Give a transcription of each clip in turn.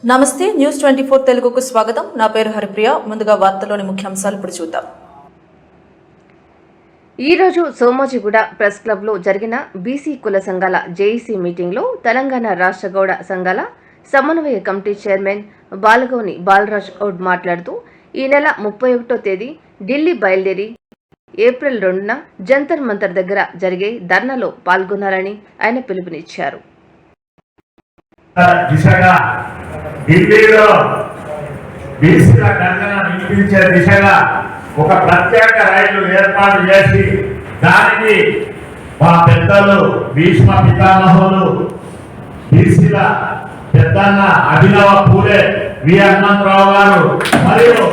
నమస్తే న్యూస్ 24 తెలుగుకు స్వాగతం. నా పేరు హరిప్రియ. ముందుగా వార్తల్లోని ముఖ్యాంశాలు ఇప్పుడు చూద్దాం. ఈ రోజు సోమాజిగూడ ప్రెస్ క్లబ్ లో జరిగిన బీసీ కుల సంఘాల జేఏసీ మీటింగ్ లో తెలంగాణ రాష్ట్ర గౌడ సంఘాల సమన్వయ కమిటీ చైర్మన్ బాలగౌని బాలరాజ్ గౌడ్ మాట్లాడుతూ ఈ నెల 31వ తేదీ ఢిల్లీ బయలుదేరి ఏప్రిల్ 2న జంతర్ మంతర్ దగ్గర జరిగే ధర్నాలో పాల్గొనాలని ఆయన పిలుపునిచ్చారు. ఢిల్లీలో బీసీల గర్జన వినిపించే దిశగా ఒక ప్రత్యేక రైలు ఏర్పాటు చేసి దానికి మా పెద్దలు భీష్మ పితామహులు బీసీల పెద్దన్న అభినవ పూలే వి హనుమంతరావు గారు మరియు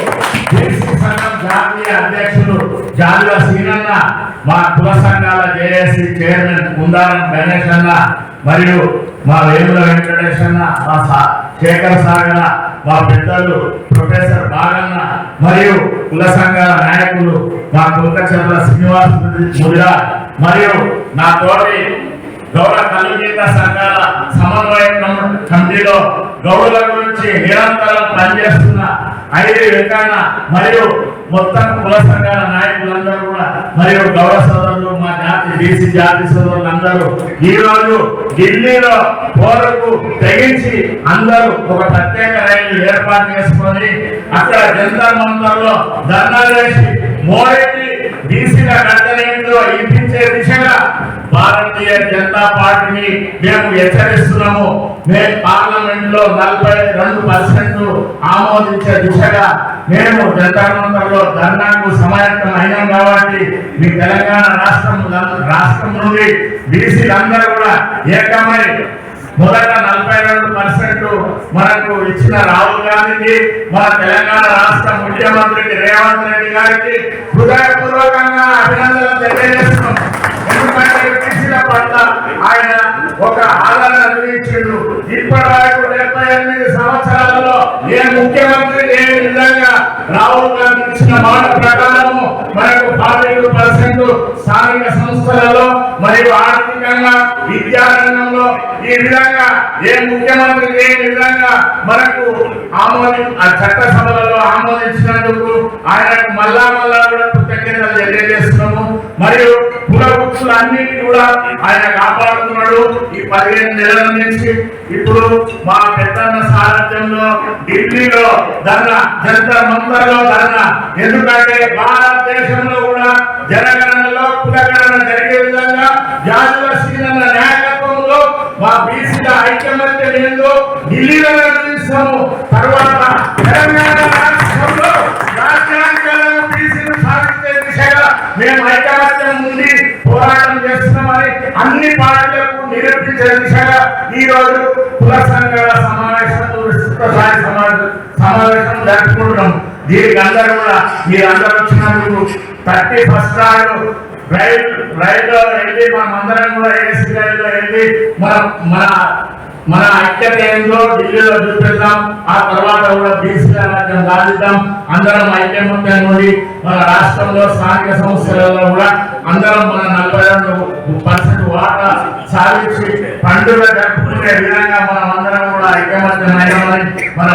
బీసీ సంఘం జాతీయ అధ్యక్షులు జాదుల సీనన్న, మా కుల సంఘాల జేఏసీ చైర్మన్ కుందారం గణేష్ అన్న మరియు మా వేముల వెంకటేష్ అన్న, మా శేఖర్ సాగర, మా పెద్దలు ప్రొఫెసర్ బాగన్న మరియు కుల సంఘాల నాయకులు మా కులచంద్ర శ్రీనివాస్ ముదిరా మరియు నా తోటి గౌడ కలుగీత సంఘాల సమన్వయ కమిటీలో గౌడుల గురించి నిరంతరం పనిచేస్తున్న ఐడి వెంకన్న మరియు మొత్తం కుల సంఘాల నాయకులందరూ కూడా మరియు గౌడ సోదరులు, మా బీసీ జాతి సోదరులందరూ ఈ రోజు ఢిల్లీలో పోరుకు తెగించి అందరూ ఒక ప్రత్యేక రైలు ఏర్పాటు చేసుకొని అక్కడ జంతర్ మంతర్లో ధర్నా చేసి మోడీకి బీసీల గర్జనలో ఇప్పించే దిశగా భారతీయ జనతా పార్టీని మేము హెచ్చరిస్తున్నాము. మేము పార్లమెంట్ లో 42% ఆమోదించే దిశగా మేము జంతర్ మంతర్లో ధర్నాకు సమాయత్తం అయినాం కాబట్టి మీ తెలంగాణ రాష్ట్రం నుండి బీసీలందరూ కూడా ఏకమై మొదట 42% మనకు ఇచ్చిన రాహుల్ గాంధీకి, మన తెలంగాణ రాష్ట్ర ముఖ్యమంత్రికి రేవంత్ రెడ్డి గారికి హృదయపూర్వకంగా అభినందనలు తెలియజేస్తున్నాం. ఎందుకంటే బీసీల పట్ల ఆయన ఒక ఆదరణ చూపించాడు. ఇప్పటి వరకు 78 సంవత్సరాలలో ఏ ముఖ్యమంత్రి లేని విధంగా రాహుల్ గాంధీ ఇచ్చిన మాట ప్రకారము మనకు 42% స్థానిక సంస్థలలో మరియు ఆర్థికంగా విద్యారంగంలో ఈ విధంగా ఏ ముఖ్యమంత్రి లేని విధంగా మనకు చట్టసభలలో ఆమోదించినందుకు ఆయనకు మళ్ళా కూడా కృతజ్ఞతలు తెలియజేస్తున్నాము. మరియు కుల వృత్తులు అన్నిటి కూడా ఆయన కాపాడుతున్నాడు. ఈ 15 నెలల నుంచి ఇప్పుడు మా పెద్దన్న సారథ్యంలో ఢిల్లీలో ధర్నా, జంతర్ మంతర్లో ధర్నా. ఎందుకంటే భారతదేశంలో కూడా జనగణనలో కులగణన జరిగే విధంగా జాదుల సీనన్న నాయకత్వంలో మా బీసీల ఐక్యమత్యం ఏందో ఢిల్లీలో చూపిస్తాము. తర్వాత తెలంగాణ రాష్ట్రంలో రాజ్యాంగాలను బీసీలు సాధించే దిశగా మేము ఐకమత్యం నుండి పోరాటం చేస్తున్నామని అన్ని పార్టీలకు నిరూపించే దిశగా ఈ రోజు కుల సంఘాల సమావేశం జరుపుకుంటున్నాం. దీనికి అందరూ కూడా మీరందరూ వచ్చినందుకు 31st నాడు రైల్లో వెళ్ళి మనమందరం కూడా ఏసీ రైల్లో వెళ్ళి మన ఐక్యత ఏందో ఢిల్లీలో చూపిద్దాం. ఆ తర్వాత కూడా బీసీ రాజ్యం సాధిద్దాం. అందరం ఐక్యమత్యం నుండి మన రాష్ట్రంలో స్థానిక సంస్థలలో కూడా అందరం మన 42% వాటా సాధించి పండుగ జరుపుకునే విధంగా మనం అందరం కూడా ఐక్యమత్యం అయినామని మన